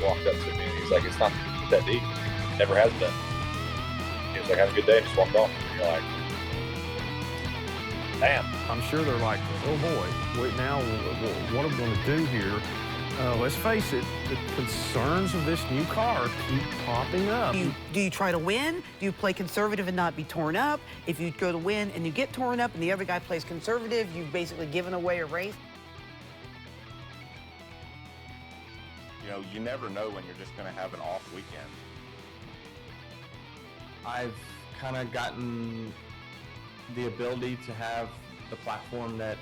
walked up to me and he's like, it's not that deep. Never has been. He was like, have a good day, just walked off. And you're like, damn. I'm sure they're like, oh boy, wait now, what are we going to do here? Let's face it, the concerns of this new car keep popping up. Do you try to win? Do you play conservative and not be torn up? If you go to win and you get torn up and the other guy plays conservative, you've basically given away a race. You know, you never know when you're just going to have an off weekend. I've kind of gotten the ability to have the platform that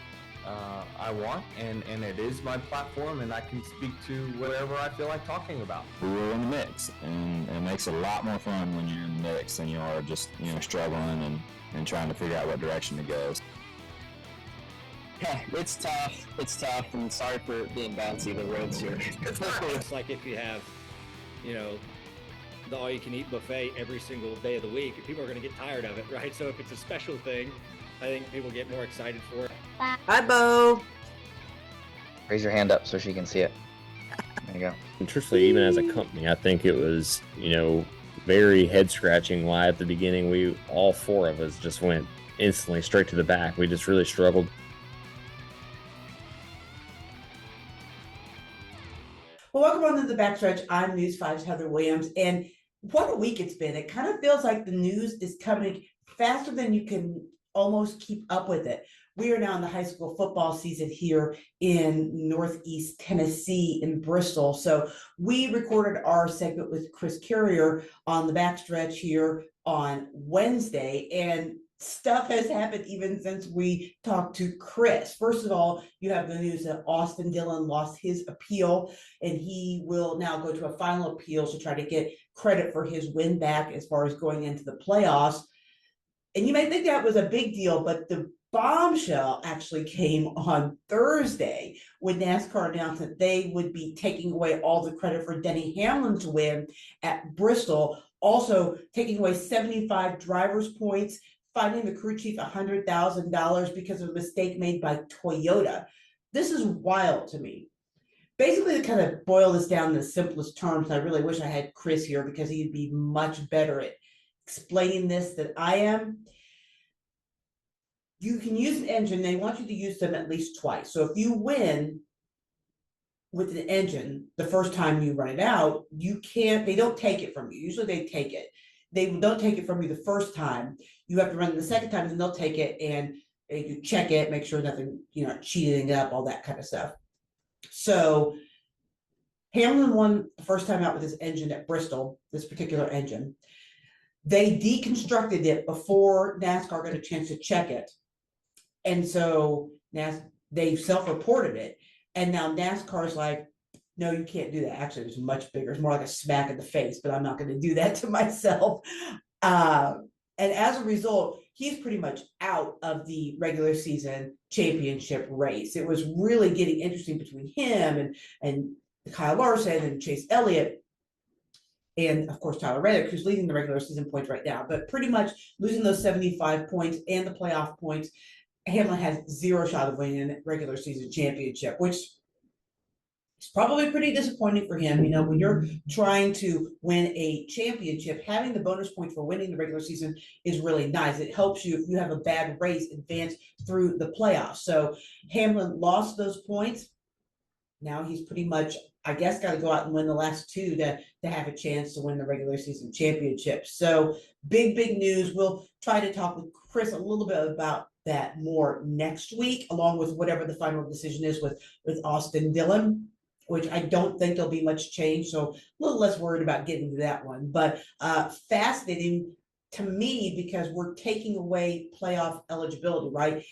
I want, and it is my platform, and I can speak to whatever I feel like talking about. We were in the mix, and it makes it a lot more fun when you're in the mix than you are just, struggling and trying to figure out what direction to go. Yeah, it's tough, and sorry for being bouncy, the roads here. It's like if you have, the all-you-can-eat buffet every single day of the week, people are going to get tired of it, right? So if it's a special thing, I think people get more excited for it. Hi, Bo. Raise your hand up so she can see it. There you go. And truthfully, even as a company, I think it was, very head-scratching why at the beginning all four of us just went instantly straight to the back. We just really struggled. Well, welcome on to the Backstretch. I'm News 5's Heather Williams, and what a week it's been. It kind of feels like the news is coming faster than you can almost keep up with it. We are now in the high school football season here in Northeast Tennessee in Bristol. So we recorded our segment with Chris Carrier on the Backstretch here on Wednesday, and stuff has happened even since we talked to Chris. First of all, you have the news that Austin Dillon lost his appeal, and he will now go to a final appeal to try to get credit for his win back as far as going into the playoffs. And you may think that was a big deal, but the bombshell actually came on Thursday when NASCAR announced that they would be taking away all the credit for Denny Hamlin's win at Bristol, also taking away 75 driver's points, fining the crew chief $100,000 because of a mistake made by Toyota. This is wild to me. Basically, to kind of boil this down in the simplest terms, I really wish I had Chris here because he'd be much better at explaining this than I am. You can use an engine. They want you to use them at least twice. So if you win with an engine the first time you run it out, they don't take it from you. Usually they take it. They don't take it from you the first time. You have to run it the second time, and they'll take it and you check it, make sure nothing, cheating up, all that kind of stuff. So Hamlin won the first time out with his engine at Bristol, this particular engine. They deconstructed it before NASCAR got a chance to check it. And so they self-reported it. And now NASCAR's like, no, you can't do that. Actually, it was much bigger. It's more like a smack in the face, but I'm not going to do that to myself. And as a result, he's pretty much out of the regular season championship race. It was really getting interesting between him and Kyle Larson and Chase Elliott. And of course, Tyler Reddick, who's leading the regular season points right now, but pretty much losing those 75 points and the playoff points, Hamlin has zero shot of winning a regular season championship, which is probably pretty disappointing for him. When you're trying to win a championship, having the bonus points for winning the regular season is really nice. It helps you if you have a bad race advance through the playoffs. So Hamlin lost those points. Now he's pretty much, I guess, got to go out and win the last two to have a chance to win the regular season championship. So big news. We'll try to talk with Chris a little bit about that more next week, along with whatever the final decision is with Austin Dillon, which I don't think there'll be much change. So a little less worried about getting to that one. But fascinating to me because we're taking away playoff eligibility, right?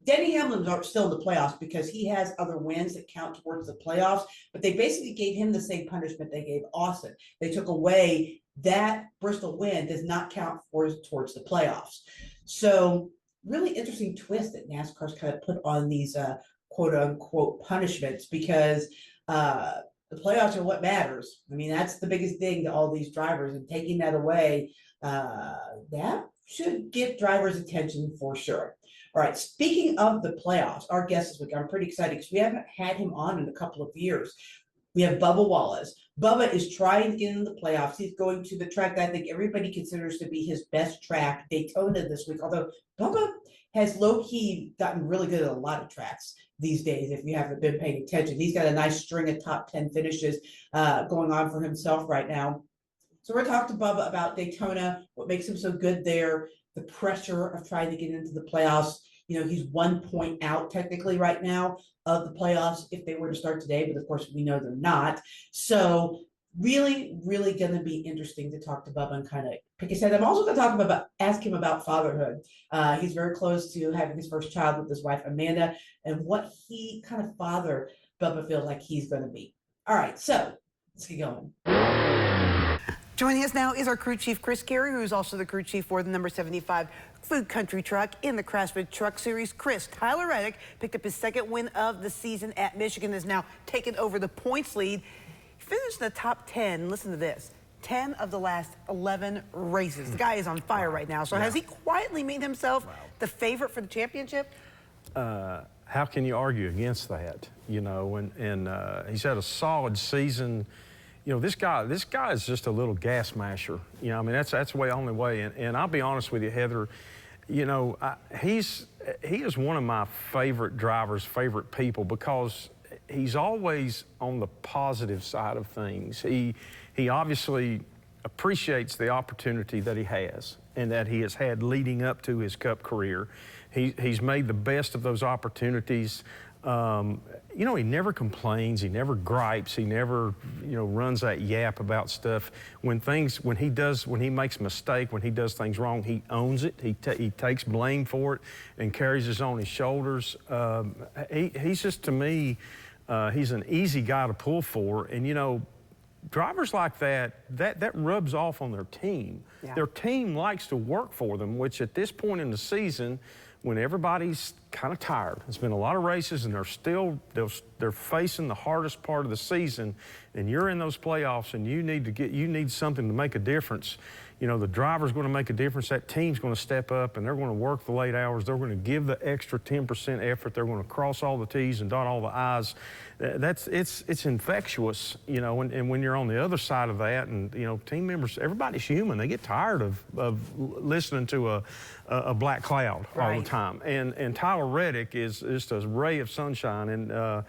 Denny Hamlin's still in the playoffs because he has other wins that count towards the playoffs, but they basically gave him the same punishment they gave Austin. They took away that Bristol win does not count towards the playoffs. So really interesting twist that NASCAR's kind of put on these quote unquote punishments because the playoffs are what matters. I mean, that's the biggest thing to all these drivers, and taking that away, that should get drivers' attention for sure. All right, speaking of the playoffs, our guest this week, I'm pretty excited because we haven't had him on in a couple of years. We have Bubba Wallace. Bubba is trying to get into the playoffs. He's going to the track that I think everybody considers to be his best track, Daytona, this week. Although Bubba has low-key gotten really good at a lot of tracks these days, if you haven't been paying attention. He's got a nice string of top 10 finishes going on for himself right now. So we're talking to Bubba about Daytona, what makes him so good there, the pressure of trying to get into the playoffs. You know, he's 1 point out technically right now of the playoffs if they were to start today, but of course we know they're not. So really, really going to be interesting to talk to Bubba and kind of pick his head. I'm also going to talk about, ask him about fatherhood. He's very close to having his first child with his wife, Amanda, and what he kind of father Bubba feels like he's going to be. All right, so let's get going. Joining us now is our crew chief, Chris Carey, who is also the crew chief for the number 75 Food Country truck in the Craftsman Truck Series. Chris, Tyler Reddick picked up his second win of the season at Michigan, has now taken over the points lead. He finished in the top 10, listen to this, 10 of the last 11 races. The guy is on fire right now. So has he quietly made himself the favorite for the championship? How can you argue against that? You know, and he's had a solid season. You know, this guy is just a little gas masher. You know, I mean, that's the only way. And I'll be honest with you, Heather, you know, he is one of my favorite drivers, favorite people, because he's always on the positive side of things. He obviously appreciates the opportunity that he has and that he has had leading up to his Cup career. He's made the best of those opportunities. You know, he never complains, he never gripes, he never, you know, runs that yap about stuff. When he makes a mistake, when he does things wrong, he owns it. He takes blame for it and carries it on his shoulders. He's just, to me, he's an easy guy to pull for. And, you know, drivers like that rubs off on their team. Yeah. Their team likes to work for them, which at this point in the season, when everybody's kind of tired, it's been a lot of races and they're facing the hardest part of the season, and you're in those playoffs and you need something to make a difference. You know, the driver's going to make a difference. That team's going to step up and they're going to work the late hours. They're going to give the extra 10% effort. They're going to cross all the T's and dot all the I's. It's infectious, you know, and when you're on the other side of that, and, you know, team members, everybody's human. They get tired of listening to a black cloud all the time. And Tyler Reddick is just a ray of sunshine. And,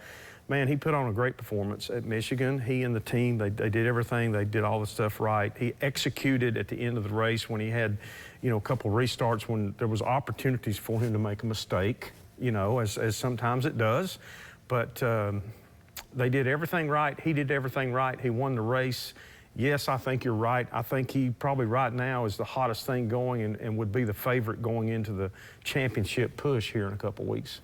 man, he put on a great performance at Michigan. He and the team, they did everything. They did all the stuff right. He executed at the end of the race when he had, you know, a couple of restarts when there was opportunities for him to make a mistake, you know, as sometimes it does. But they did everything right. He did everything right. He won the race. Yes, I think you're right. I think he probably right now is the hottest thing going and would be the favorite going into the championship push here in a couple of weeks.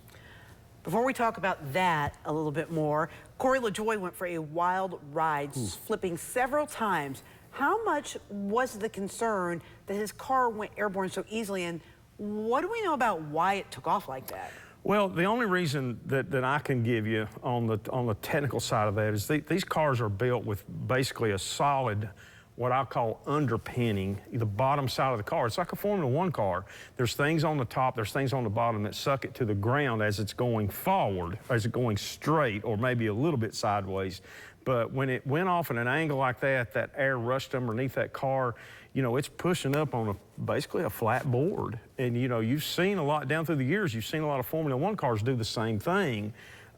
Before we talk about that a little bit more, Corey Lajoie went for a wild ride, flipping several times. How much was the concern that his car went airborne so easily, and what do we know about why it took off like that? Well, the only reason that I can give you on the technical side of that is these cars are built with basically a solid, what I call underpinning, the bottom side of the car. It's like a Formula One car. There's things on the top, there's things on the bottom that suck it to the ground as it's going forward, as it's going straight, or maybe a little bit sideways. But when it went off at an angle like that, that air rushed underneath that car, you know, it's pushing up on basically a flat board. And, you know, you've seen a lot down through the years, you've seen a lot of Formula One cars do the same thing.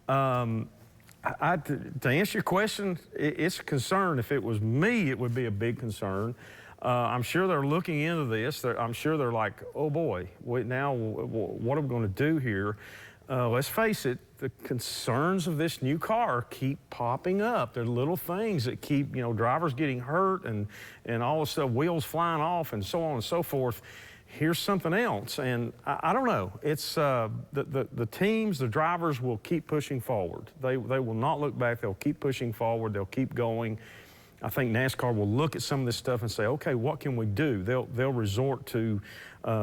To answer your question, it's a concern. If it was me, it would be a big concern. I'm sure they're looking into this. I'm sure they're like, oh boy, now what are we going to do here? Let's face it, the concerns of this new car keep popping up. They're little things that keep, you know, drivers getting hurt and all this stuff, wheels flying off and so on and so forth. Here's something else, and I don't know. It's the teams, the drivers will keep pushing forward. They will not look back. They'll keep pushing forward. They'll keep going. I think NASCAR will look at some of this stuff and say, okay, what can we do? They'll resort to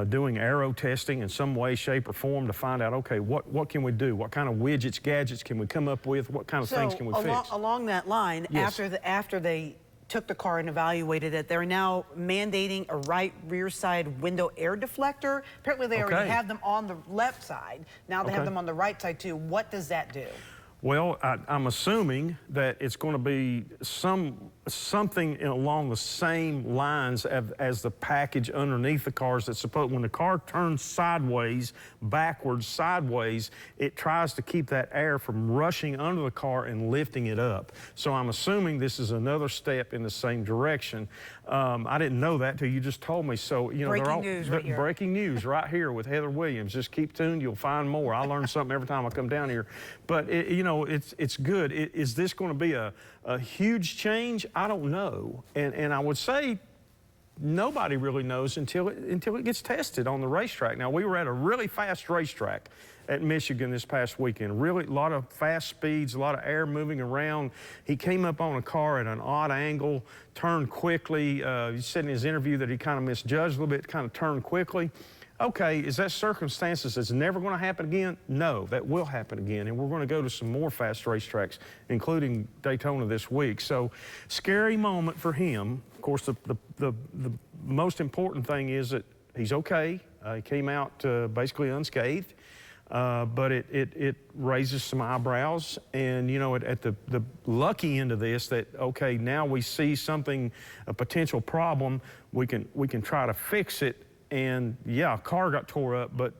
doing aero testing in some way, shape, or form to find out, okay, what can we do? What kind of widgets, gadgets can we come up with? What kind of things can we fix? Along that line, yes. after they took the car and evaluated it, they're now mandating a right rear side window air deflector. Apparently they already have them on the left side. Now they have them on the right side too. What does that do? Well, I'm assuming that it's going to be something along the same lines as the package underneath the cars. That's supposed, when the car turns sideways, backwards, sideways, it tries to keep that air from rushing under the car and lifting it up. So I'm assuming this is another step in the same direction. I didn't know that till you just told me. So, you know, breaking news right here with Heather Williams. Just keep tuned, you'll find more. I learn something every time I come down here. But you know, it's good. Is this going to be a huge change? I don't know. And I would say nobody really knows until it gets tested on the racetrack. Now, we were at a really fast racetrack at Michigan this past weekend. Really, a lot of fast speeds, a lot of air moving around. He came up on a car at an odd angle, turned quickly. He said in his interview that he kind of misjudged a little bit, kind of turned quickly. Okay, is that circumstances that's never going to happen again? No, that will happen again, and we're going to go to some more fast racetracks, including Daytona this week. So, scary moment for him. Of course, the most important thing is that he's okay. He came out basically unscathed, but it raises some eyebrows. And you know, at the lucky end of this, that okay, now we see something, a potential problem. We can try to fix it. And yeah, a car got tore up, but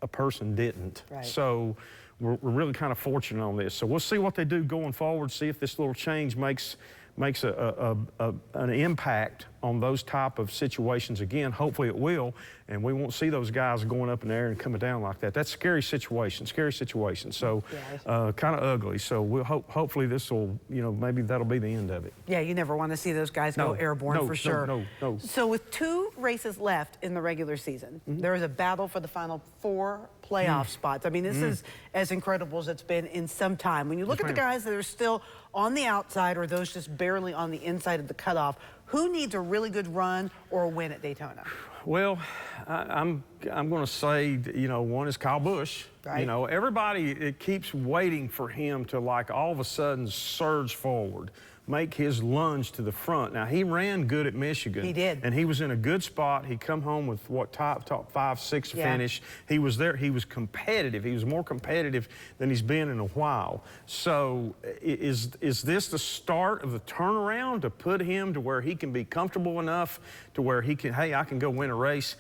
a person didn't. Right. So we're really kind of fortunate on this. So we'll see what they do going forward, see if this little change makes an impact on those type of situations again. Hopefully it will, and we won't see those guys going up in the air and coming down like that. That's a scary situation, So kind of ugly. So we'll hopefully this will, you know, maybe that'll be the end of it. Yeah, you never want to see those guys go airborne for sure. No. So with 2 races left in the regular season, there is a battle for the final 4 playoff spots. I mean, this is as incredible as it's been in some time. When you look at the guys that are still on the outside or those just barely on the inside of the cutoff, who needs a really good run or a win at Daytona? Well, I'm going to say, you know, one is Kyle Busch. Right. You know, everybody keeps waiting for him to, like, all of a sudden surge forward, make his lunge to the front. Now, he ran good at Michigan. He did. And he was in a good spot. He come home with, what, top 5, 6 finish. He was there. He was competitive. He was more competitive than he's been in a while. So is this the start of the turnaround to put him to where he can be comfortable enough to where he can, hey, I can go win a race?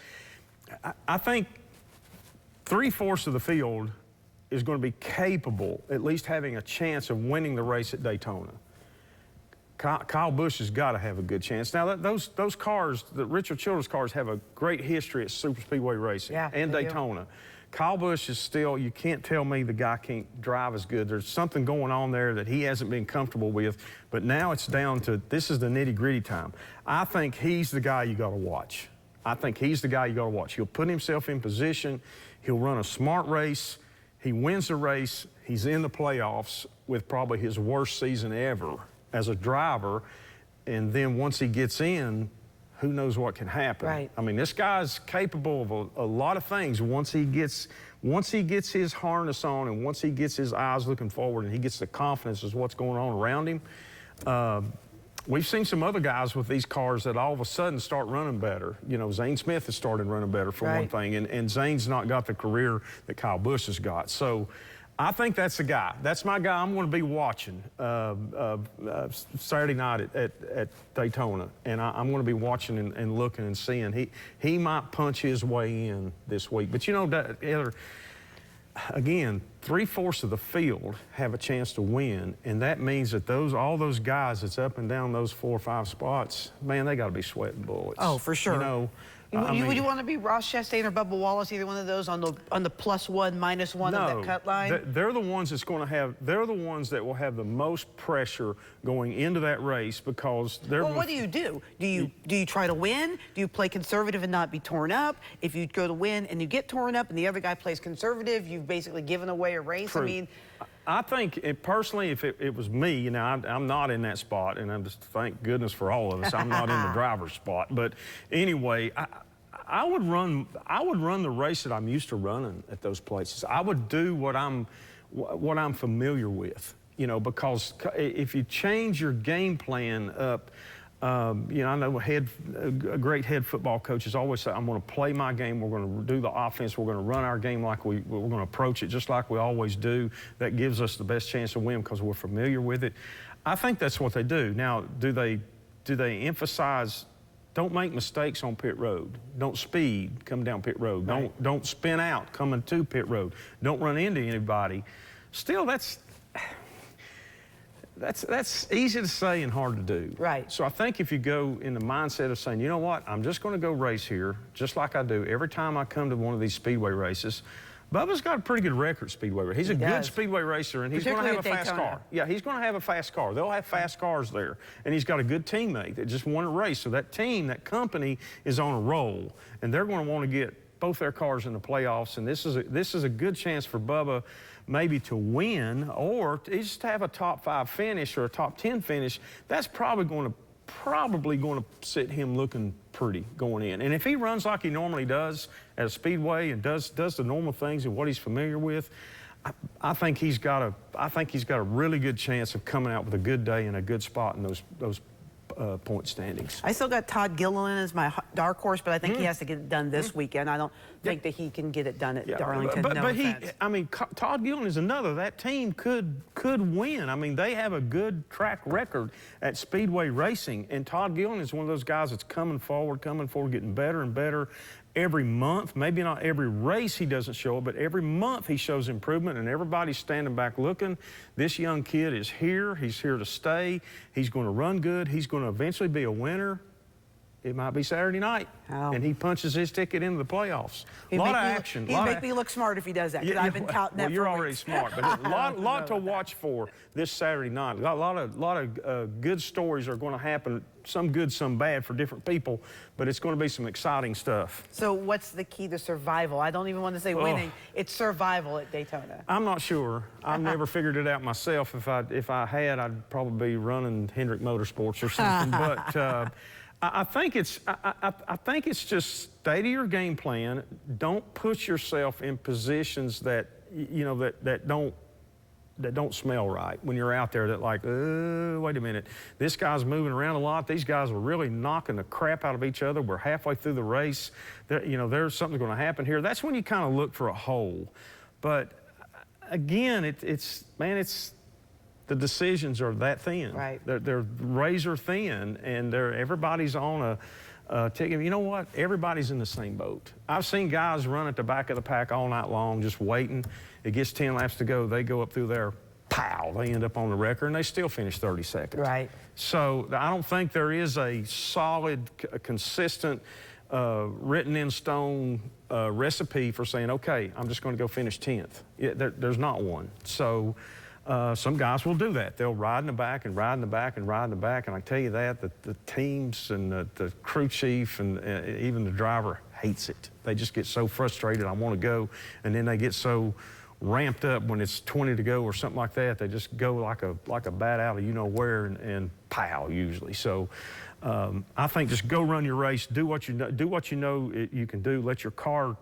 I think 3/4 of the field is going to be capable, at least having a chance of winning the race at Daytona. Kyle Busch has got to have a good chance. Now, those cars, the Richard Childress cars, have a great history at super speedway racing and Daytona. Kyle Busch is still, you can't tell me the guy can't drive as good. There's something going on there that he hasn't been comfortable with, but now it's down to, this is the nitty-gritty time. I think he's the guy you got to watch. He'll put himself in position. He'll run a smart race. He wins the race. He's in the playoffs with probably his worst season ever as a driver, and then once he gets in, who knows what can happen. Right. I mean, this guy's capable of a lot of things once he gets his harness on and once he gets his eyes looking forward and he gets the confidence of what's going on around him. We've seen some other guys with these cars that all of a sudden start running better. You know, Zane Smith has started running better for one thing, and Zane's not got the career that Kyle Busch has got. So I think that's the guy. That's my guy I'm going to be watching Saturday night at Daytona. And I'm going to be watching and looking and seeing. He might punch his way in this week. But, you know, again, 3/4 of the field have a chance to win. And that means that all those guys that's up and down those 4 or 5 spots, man, they got to be sweating bullets. Oh, for sure. You know, would you want to be Ross Chastain or Bubba Wallace, either one of those on the +1, -1 of that cut line? They're the ones that's going to have. They're the ones that will have the most pressure going into that race because they're. Well, what do? Do you try to win? Do you play conservative and not be torn up? If you go to win and you get torn up and the other guy plays conservative, you've basically given away a race. True. I mean. I think, personally, if it was me, you know, I'm not in that spot, and I'm just, thank goodness for all of us, I'm not in the driver's spot. But anyway, I would run the race that I'm used to running at those places. I would do what I'm familiar with, you know, because if you change your game plan up, You know, I know a great head football coaches always say, I'm going to play my game. We're going to do the offense. We're going to run our game like we're going to approach it just like we always do. That gives us the best chance to win because we're familiar with it. I think that's what they do. Now, do they emphasize, don't make mistakes on pit road. Don't speed coming down pit road. Right. Don't spin out coming to pit road. Don't run into anybody. Still, that's easy to say and hard to do. Right. So I think if you go in the mindset of saying, you know what, I'm just going to go race here, just like I do every time I come to one of these speedway races. Bubba's got a pretty good record at speedway. He's a good speedway racer, and he's going to have a fast car. Yeah, he's going to have a fast car. They'll have fast cars there, and he's got a good teammate that just won a race. So that team, that company, is on a roll, and they're going to want to get both their cars in the playoffs. And this is a good chance for Bubba maybe to win or just to have a top 5 finish or a top 10 finish. That's probably going to set him looking pretty going in. And if he runs like he normally does at a speedway and does the normal things and what he's familiar with, I think he's got a really good chance of coming out with a good day and a good spot in those point standings. I still got Todd Gilliland as my dark horse, but I think he has to get it done this weekend. I don't think that he can get it done at Darlington. But Todd Gilliland is another. That team could win. I mean, they have a good track record at speedway racing, and Todd Gilliland is one of those guys that's coming forward, getting better and better every month. Maybe not every race he doesn't show it, but every month he shows improvement, and everybody's standing back looking. This young kid is here. He's here to stay. He's going to run good. He's going to eventually be a winner. It might be Saturday night, and he punches his ticket into the playoffs. A lot of action. He'd make me look smart if he does that, because I've been touting that for you're already weeks. smart, but a lot to watch for this Saturday night. A lot of good stories are going to happen, some good, some bad for different people, but it's going to be some exciting stuff. So what's the key to survival? I don't even want to say winning. It's survival at Daytona. I'm not sure. I've never figured it out myself. If I had, I'd probably be running Hendrick Motorsports or something, but... I think it's just stay to your game plan. Don't put yourself in positions that that don't smell right when you're out there. That like, wait a minute, this guy's moving around a lot. These guys are really knocking the crap out of each other. We're halfway through the race. There's something going to happen here. That's when you kind of look for a hole. But again, it's the decisions are that thin. Right. They're razor thin, and everybody's on a ticket. You know what? Everybody's in the same boat. I've seen guys run at the back of the pack all night long, just waiting. It gets 10 laps to go. They go up through there, pow, they end up on the record, and they still finish 32nd. Right. So I don't think there is a solid, consistent, written in stone recipe for saying, okay, I'm just going to go finish 10th. There's not one. So. Some guys will do that. They'll ride in the back and ride in the back and ride in the back. And I tell you that, the teams and the crew chief and even the driver hates it. They just get so frustrated, I want to go. And then they get so ramped up when it's 20 to go or something like that. They just go like a bat out of you-know-where and pow, usually. So I think just go run your race. Do what you know you can do. Let your car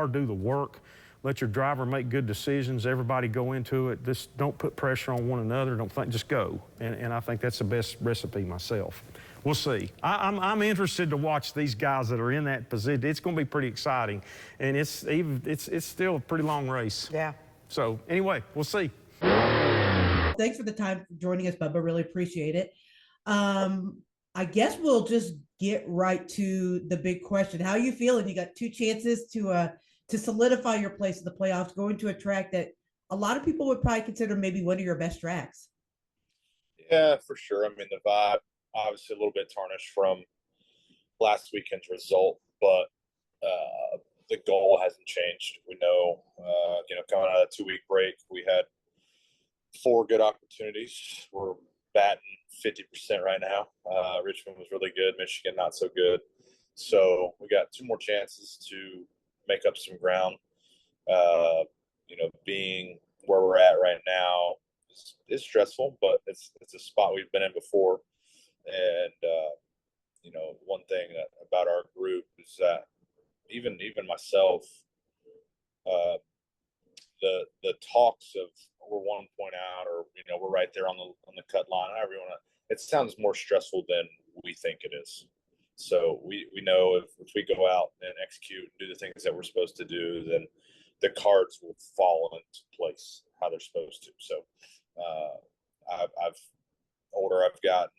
do the work. Let your driver make good decisions. Everybody go into it. Just don't put pressure on one another. Just go. And I think that's the best recipe myself. We'll see. I'm interested to watch these guys that are in that position. It's going to be pretty exciting, and it's still a pretty long race. Yeah. So anyway, we'll see. Thanks for the time joining us, Bubba. Really appreciate it. I guess we'll just get right to the big question. How are you feeling? You got 2 chances to solidify your place in the playoffs, going to a track that a lot of people would probably consider maybe one of your best tracks. Yeah, for sure. I mean, the vibe obviously a little bit tarnished from last weekend's result, but the goal hasn't changed. We know, coming out of a 2-week break, we had 4 good opportunities. We're batting 50% right now. Richmond was really good. Michigan not so good. So we got 2 more chances to make up some ground. Being where we're at right now is stressful, but it's a spot we've been in before. And one thing about our group is that even myself, the talks of we're 1 point out, or we're right there on the cut line. It sounds more stressful than we think it is. So we know if we go out and execute and do the things that we're supposed to do, then the cards will fall into place how they're supposed to. So I've older I've gotten,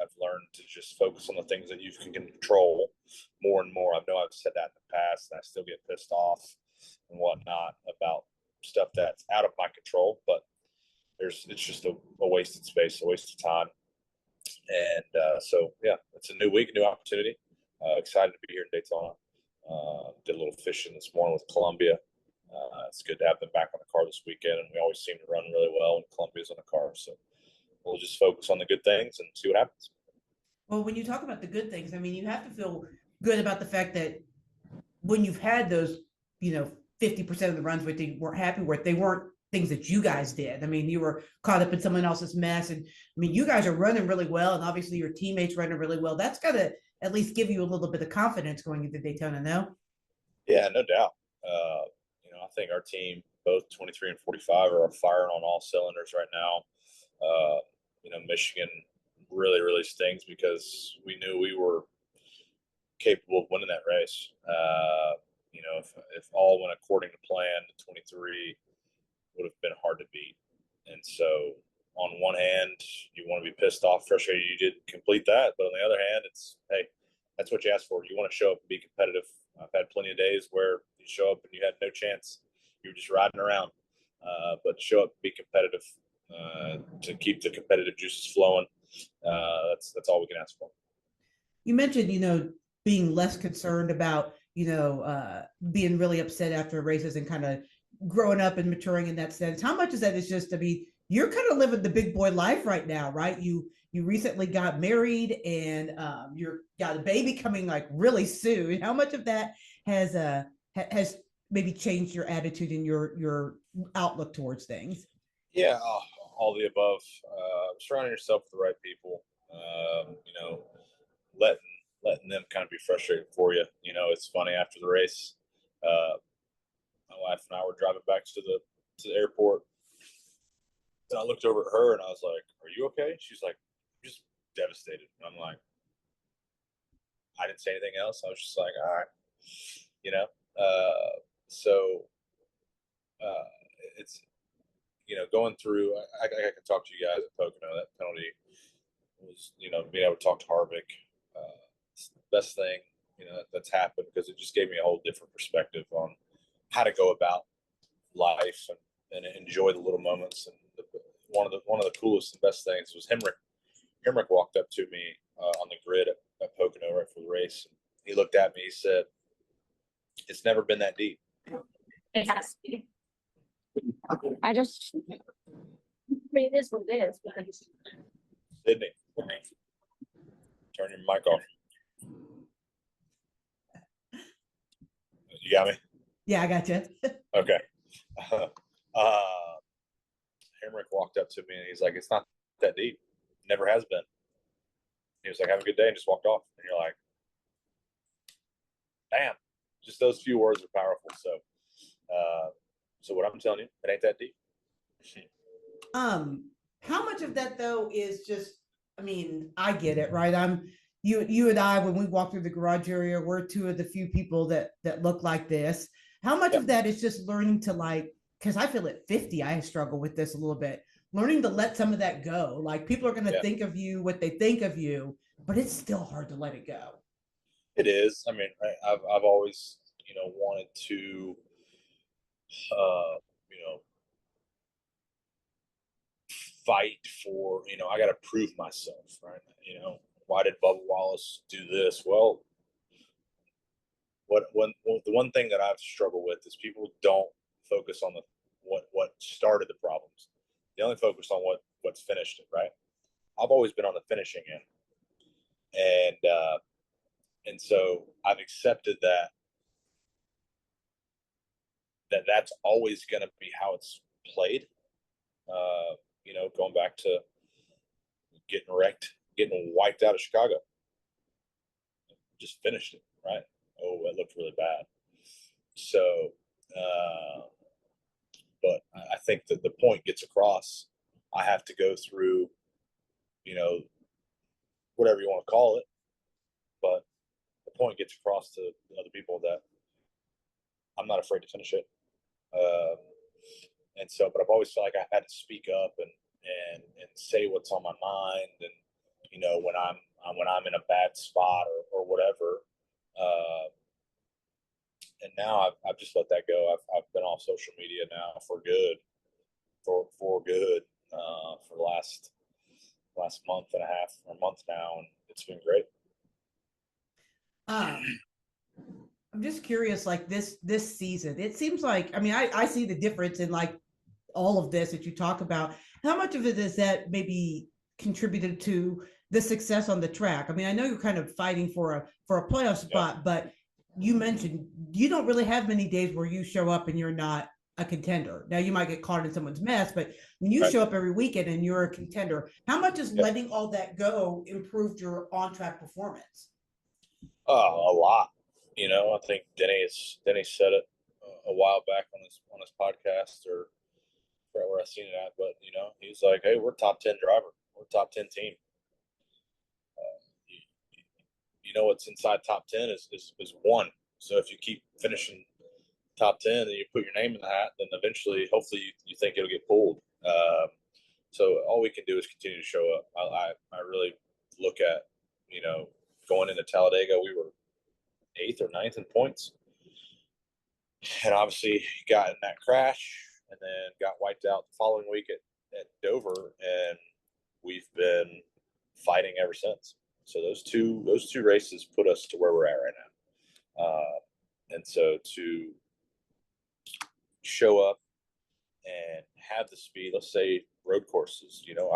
I've learned to just focus on the things that you can control more and more. I know I've said that in the past, and I still get pissed off and whatnot about stuff that's out of my control, but it's just a wasted space, a waste of time. And so, yeah, it's a new week, a new opportunity. Excited to be here in Daytona. Did a little fishing this morning with Columbia. It's good to have them back on the car this weekend, and we always seem to run really well when Columbia's on the car. So we'll just focus on the good things and see what happens. Well, when you talk about the good things, I mean, you have to feel good about the fact that when you've had those, 50% of the runs where they weren't happy with, they weren't things that you guys did. I mean, you were caught up in someone else's mess. And I mean, you guys are running really well. And obviously your teammates running really well. That's got to at least give you a little bit of confidence going into Daytona, no? Yeah, no doubt. I think our team, both 23 and 45, are firing on all cylinders right now. Michigan really, really stings because we knew we were capable of winning that race. If all went according to plan, the 23 would have been hard to beat. And so on one hand, you want to be pissed off, frustrated you didn't complete that. But on the other hand, it's, hey, that's what you asked for. You want to show up and be competitive. I've had plenty of days where you show up and you had no chance. You were just riding around. But show up and be competitive to keep the competitive juices flowing. That's all we can ask for. You mentioned, being less concerned about, being really upset after races and kind of growing up and maturing in that sense. How much of that is just, you're kind of living the big boy life right now, right? You recently got married and you're got a baby coming like really soon. How much of that has maybe changed your attitude and your outlook towards things? Yeah, all the above. Surrounding yourself with the right people. Letting them kind of be frustrated for you. It's funny, after the race, my wife and I were driving back to the airport, and I looked over at her and I was like, "Are you okay?" She's like, "I'm just devastated." And I'm like, I didn't say anything else. I was just like, all right, it's going through. I can talk to you guys at Pocono. That penalty was, being able to talk to Harvick. It's the best thing that's happened, because it just gave me a whole different perspective on how to go about life and enjoy the little moments. And one of the coolest and best things was Hemrick walked up to me on the grid at Pocono right for the race. And he looked at me. He said, "It's never been that deep." It has to be. I just, it is what it is. Sydney, turn your mic off. You got me? Yeah, I got you. Okay. Hemrick walked up to me and he's like, "It's not that deep. Never has been." He was like, "Have a good day," and just walked off. And you're like, damn, just those few words are powerful. So what I'm telling you, it ain't that deep. How much of that though is just, I get it, right? You and I, when we walk through the garage area, we're two of the few people that look like this. How much of that is just learning to, because I feel at 50, I struggle with this a little bit, learning to let some of that go. Like, people are going to think of you what they think of you, but it's still hard to let it go. It is. I've always, wanted to, fight for, I got to prove myself, right? Why did Bubba Wallace do this? Well, the one thing that I've struggled with is people don't focus on what started the problems. They only focus on what's finished it, right? I've always been on the finishing end, and so I've accepted that's always going to be how it's played. Going back to getting wiped out of Chicago, just finished it, right? Oh, it looked really bad. So, but I think that the point gets across. I have to go through, whatever you want to call it. But the point gets across to other people that I'm not afraid to finish it. And so, but I've always felt like I had to speak up and say what's on my mind. And, you know, when I'm in a bad spot or whatever. And now I've just let that go. I've been off social media now for good, for the last month and a half or month now. And it's been great. I'm just curious, like this season, it seems like, I mean, I see the difference in like all of this that you talk about. How much of it is that maybe contributed to the success on the track? I mean, I know you're kind of fighting for a playoff spot, but you mentioned you don't really have many days where you show up and you're not a contender. Now you might get caught in someone's mess, but when you show up every weekend and you're a contender, how much has letting all that go improved your on-track performance? A lot. You know, I think Denny said it a while back on his podcast, or where I seen it at. But you know, he's like, "Hey, we're top 10 driver. We're top 10 team. You know what's inside top 10 is one. So if you keep finishing top 10 and you put your name in the hat, then eventually, hopefully, you think it'll get pulled. So all we can do is continue to show up. I really look at, you know, going into Talladega, we were 8th or 9th in points, and obviously got in that crash and then got wiped out the following week at Dover, and we've been fighting ever since. So those two races put us to where we're at right now, and so to show up and have the speed, let's say road courses, you know,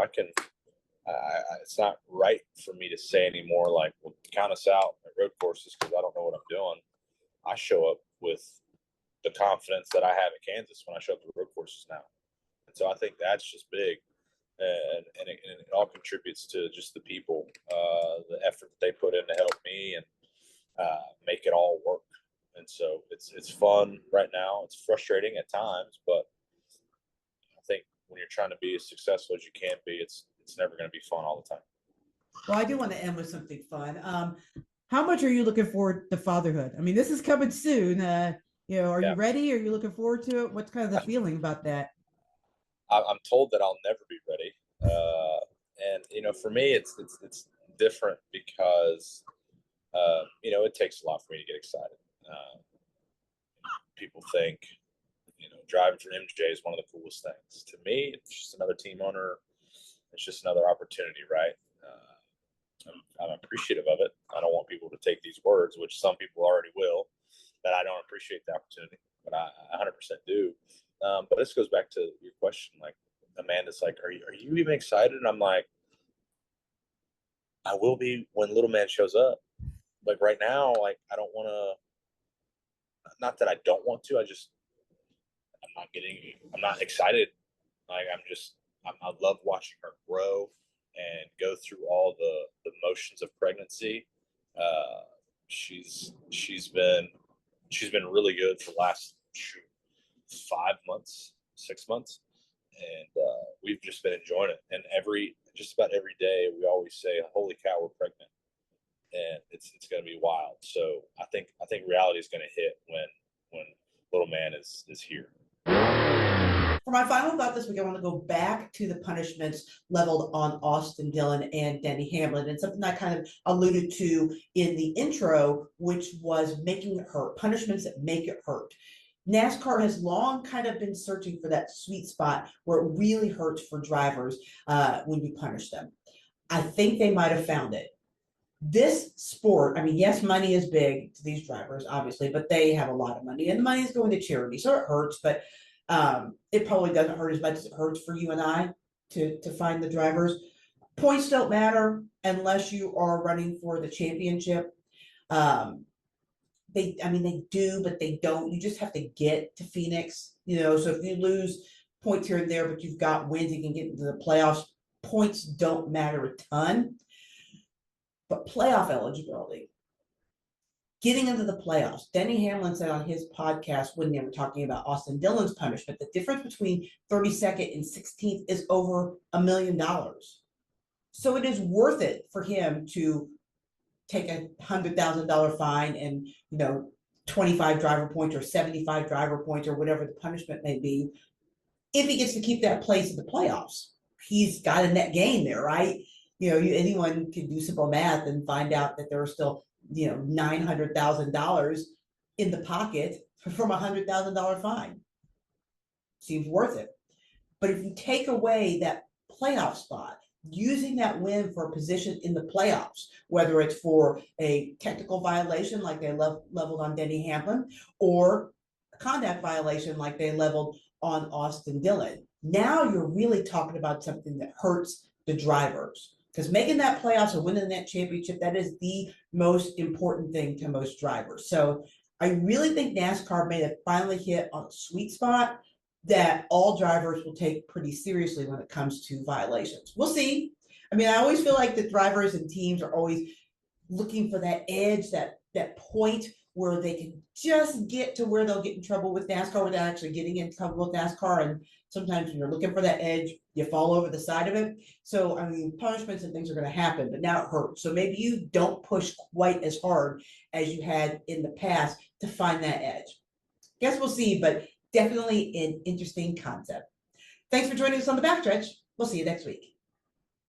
it's not right for me to say anymore, like, well, count us out at road courses, because I don't know what I'm doing. I show up with the confidence that I have at Kansas when I show up at road courses now. And so I think that's just big. And it all contributes to just the people, the effort that they put in to help me and make it all work. And so it's fun right now. It's frustrating at times, but I think when you're trying to be as successful as you can be, it's never going to be fun all the time. Well, I do want to end with something fun. How much are you looking forward to fatherhood? I mean, this is coming soon. You know, are you ready? Are you looking forward to it? What's kind of the feeling about that? I'm told that I'll never be ready. And, you know, for me, it's different because, you know, it takes a lot for me to get excited. People think, you know, driving for MJ is one of the coolest things. To me, it's just another team owner. It's just another opportunity, right? I'm appreciative of it. I don't want people to take these words, which some people already will, that I don't appreciate the opportunity, but I 100% do. But this goes back to your question. Like, Amanda's like, are you even excited? And I'm like, I will be when little man shows up. Like right now, like I don't want to, not that I don't want to, I'm not excited. Like I love watching her grow and go through all the motions of pregnancy. She's been really good for the last 5 months, 6 months, and we've just been enjoying it. And just about every day, we always say, "Holy cow, we're pregnant!" And it's going to be wild. So I think reality is going to hit when little man is here. For my final thought this week, I want to go back to the punishments leveled on Austin Dillon and Denny Hamlin, and something I kind of alluded to in the intro, which was making it hurt, punishments that make it hurt. NASCAR has long kind of been searching for that sweet spot where it really hurts for drivers when you punish them. I think they might have found it. This sport, I mean, yes, money is big to these drivers, obviously, but they have a lot of money, and the money is going to charity, so it hurts, but it probably doesn't hurt as much as it hurts for you and I to find the drivers. Points don't matter unless you are running for the championship. They do, but they don't. You just have to get to Phoenix, you know. So if you lose points here and there, but you've got wins, you can get into the playoffs. Points don't matter a ton, but playoff eligibility, getting into the playoffs. Denny Hamlin said on his podcast when they were talking about Austin Dillon's punishment, the difference between 32nd and 16th is over $1 million. So it is worth it for him to take a $100,000 fine and, 25 driver points or 75 driver points or whatever the punishment may be, if he gets to keep that place in the playoffs. He's got a net gain there, right? Anyone can do simple math and find out that there are still, $900,000 in the pocket from a $100,000 fine. Seems worth it. But if you take away that playoff spot, using that win for a position in the playoffs, whether it's for a technical violation like they leveled on Denny Hamlin, or a contact violation like they leveled on Austin Dillon, now you're really talking about something that hurts the drivers. Because making that playoffs or winning that championship, that is the most important thing to most drivers. So I really think NASCAR may have finally hit on a sweet spot that all drivers will take pretty seriously when it comes to violations. We'll see. I mean, I always feel like the drivers and teams are always looking for that edge, that point where they can just get to where they'll get in trouble with NASCAR without actually getting in trouble with NASCAR. And sometimes when you're looking for that edge, you fall over the side of it. So, I mean, punishments and things are going to happen, but now it hurts. So maybe you don't push quite as hard as you had in the past to find that edge. Guess we'll see, but definitely an interesting concept. Thanks for joining us on the Backstretch. We'll see you next week.